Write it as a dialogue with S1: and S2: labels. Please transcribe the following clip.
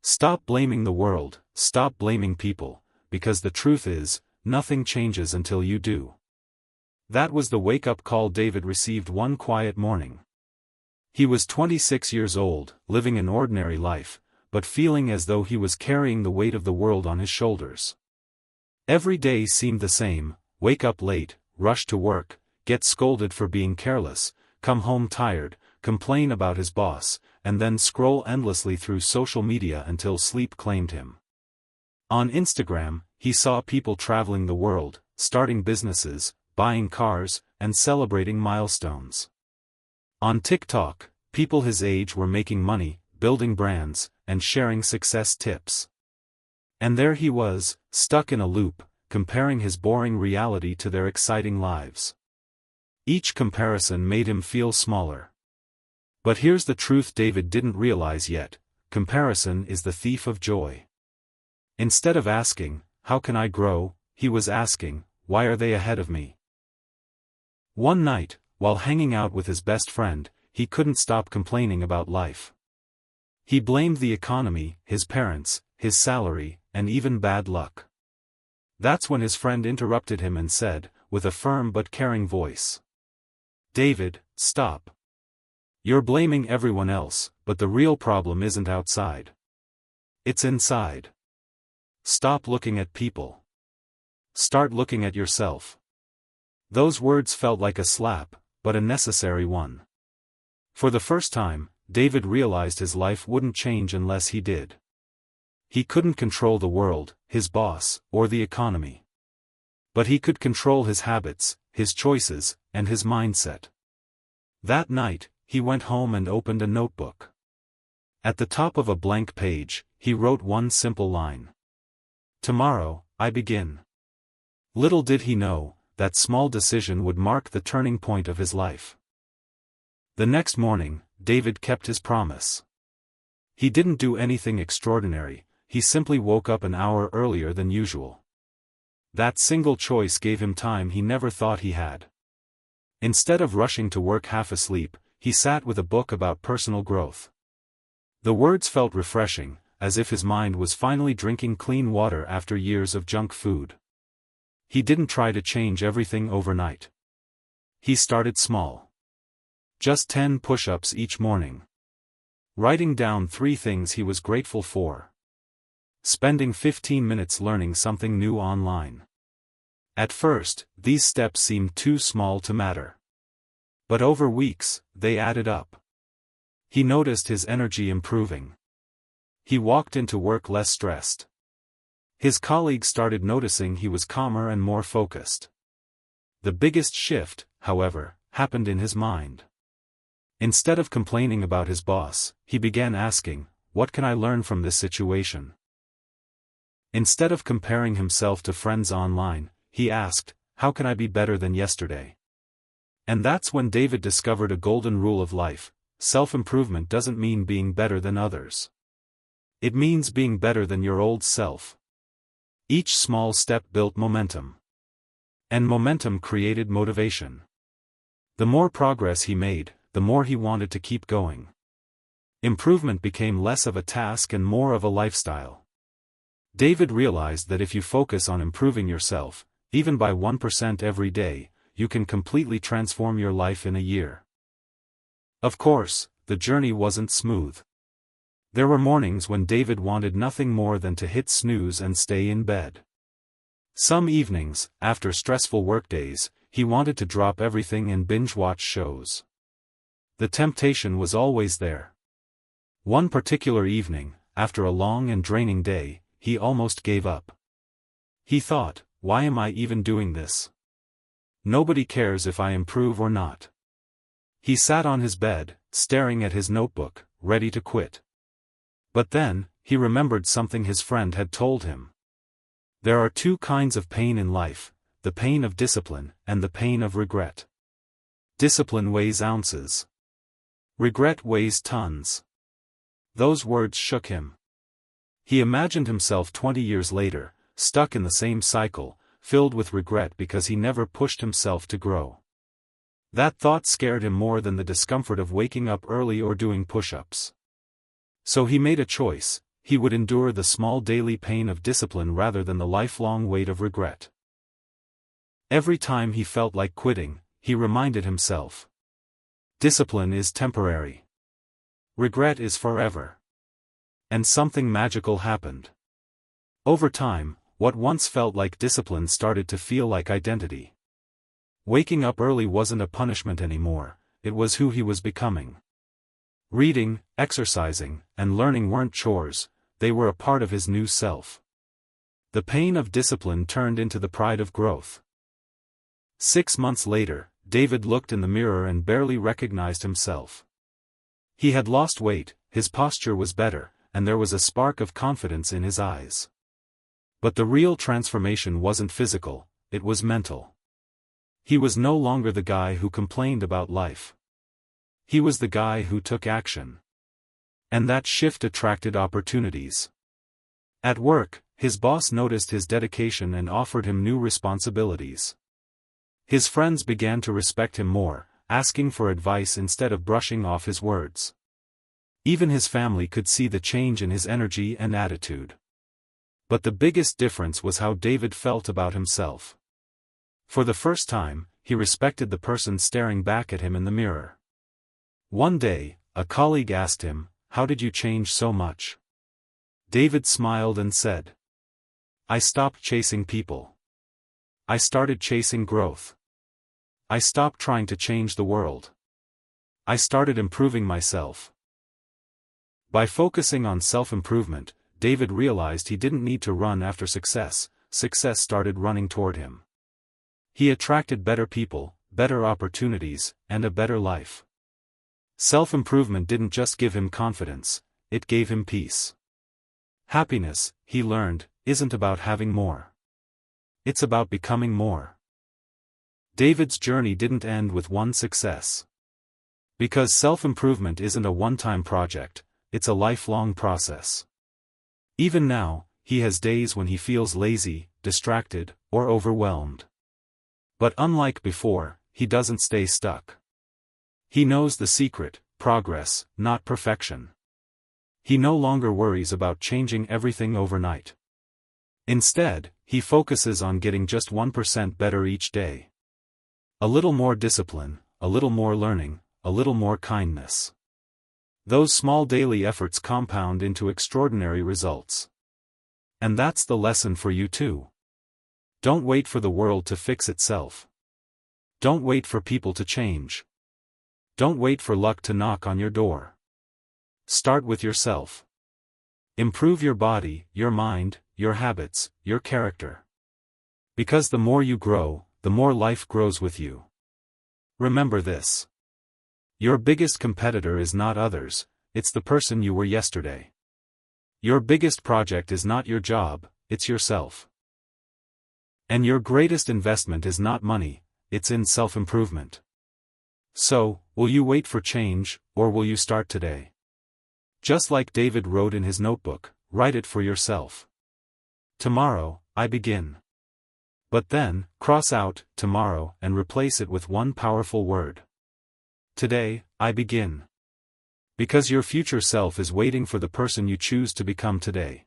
S1: Stop blaming the world, stop blaming people, because the truth is, nothing changes until you do. That was the wake-up call David received one quiet morning. He was 26 years old, living an ordinary life, but feeling as though he was carrying the weight of the world on his shoulders. Every day seemed the same: wake up late, rush to work, get scolded for being careless, come home tired, complain about his boss, and then scroll endlessly through social media until sleep claimed him. On Instagram, he saw people traveling the world, starting businesses, buying cars, and celebrating milestones. On TikTok, people his age were making money, building brands, and sharing success tips. And there he was, stuck in a loop, comparing his boring reality to their exciting lives. Each comparison made him feel smaller. But here's the truth David didn't realize yet: comparison is the thief of joy. Instead of asking, "How can I grow?" he was asking, "Why are they ahead of me?" One night, while hanging out with his best friend, he couldn't stop complaining about life. He blamed the economy, his parents, his salary, and even bad luck. That's when his friend interrupted him and said, with a firm but caring voice, "David, stop. You're blaming everyone else, but the real problem isn't outside. It's inside. Stop looking at people. Start looking at yourself." Those words felt like a slap, but a necessary one. For the first time, David realized his life wouldn't change unless he did. He couldn't control the world, his boss, or the economy. But he could control his habits, his choices, and his mindset. That night, he went home and opened a notebook. At the top of a blank page, he wrote one simple line: "Tomorrow, I begin." Little did he know, that small decision would mark the turning point of his life. The next morning, David kept his promise. He didn't do anything extraordinary, he simply woke up an hour earlier than usual. That single choice gave him time he never thought he had. Instead of rushing to work half asleep, he sat with a book about personal growth. The words felt refreshing, as if his mind was finally drinking clean water after years of junk food. He didn't try to change everything overnight. He started small. Just 10 push-ups each morning. Writing down 3 things he was grateful for. Spending 15 minutes learning something new online. At first, these steps seemed too small to matter. But over weeks, they added up. He noticed his energy improving. He walked into work less stressed. His colleagues started noticing he was calmer and more focused. The biggest shift, however, happened in his mind. Instead of complaining about his boss, he began asking, "What can I learn from this situation?" Instead of comparing himself to friends online, he asked, "How can I be better than yesterday?" And that's when David discovered a golden rule of life: self-improvement doesn't mean being better than others. It means being better than your old self. Each small step built momentum. And momentum created motivation. The more progress he made, the more he wanted to keep going. Improvement became less of a task and more of a lifestyle. David realized that if you focus on improving yourself, even by 1% every day, you can completely transform your life in a year. Of course, the journey wasn't smooth. There were mornings when David wanted nothing more than to hit snooze and stay in bed. Some evenings, after stressful workdays, he wanted to drop everything and binge-watch shows. The temptation was always there. One particular evening, after a long and draining day, he almost gave up. He thought, "Why am I even doing this? Nobody cares if I improve or not." He sat on his bed, staring at his notebook, ready to quit. But then, he remembered something his friend had told him. There are 2 kinds of pain in life: the pain of discipline, and the pain of regret. Discipline weighs ounces. Regret weighs tons. Those words shook him. He imagined himself 20 years later, stuck in the same cycle, filled with regret because he never pushed himself to grow. That thought scared him more than the discomfort of waking up early or doing push-ups. So he made a choice: he would endure the small daily pain of discipline rather than the lifelong weight of regret. Every time he felt like quitting, he reminded himself. Discipline is temporary. Regret is forever. And something magical happened. Over time, what once felt like discipline started to feel like identity. Waking up early wasn't a punishment anymore, it was who he was becoming. Reading, exercising, and learning weren't chores, they were a part of his new self. The pain of discipline turned into the pride of growth. 6 months later, David looked in the mirror and barely recognized himself. He had lost weight, his posture was better, and there was a spark of confidence in his eyes. But the real transformation wasn't physical, it was mental. He was no longer the guy who complained about life. He was the guy who took action. And that shift attracted opportunities. At work, his boss noticed his dedication and offered him new responsibilities. His friends began to respect him more, asking for advice instead of brushing off his words. Even his family could see the change in his energy and attitude. But the biggest difference was how David felt about himself. For the first time, he respected the person staring back at him in the mirror. One day, a colleague asked him, "How did you change so much?" David smiled and said, "I stopped chasing people. I started chasing growth. I stopped trying to change the world. I started improving myself." By focusing on self-improvement, David realized he didn't need to run after success, success started running toward him. He attracted better people, better opportunities, and a better life. Self-improvement didn't just give him confidence, it gave him peace. Happiness, he learned, isn't about having more. It's about becoming more. David's journey didn't end with one success. Because self-improvement isn't a one-time project, it's a lifelong process. Even now, he has days when he feels lazy, distracted, or overwhelmed. But unlike before, he doesn't stay stuck. He knows the secret: progress, not perfection. He no longer worries about changing everything overnight. Instead, he focuses on getting just 1% better each day. A little more discipline, a little more learning, a little more kindness. Those small daily efforts compound into extraordinary results. And that's the lesson for you too. Don't wait for the world to fix itself. Don't wait for people to change. Don't wait for luck to knock on your door. Start with yourself. Improve your body, your mind, your habits, your character. Because the more you grow, the more life grows with you. Remember this. Your biggest competitor is not others, it's the person you were yesterday. Your biggest project is not your job, it's yourself. And your greatest investment is not money, it's in self-improvement. So, will you wait for change, or will you start today? Just like David wrote in his notebook, write it for yourself. Tomorrow, I begin. But then, cross out tomorrow and replace it with one powerful word. Today, I begin. Because your future self is waiting for the person you choose to become today.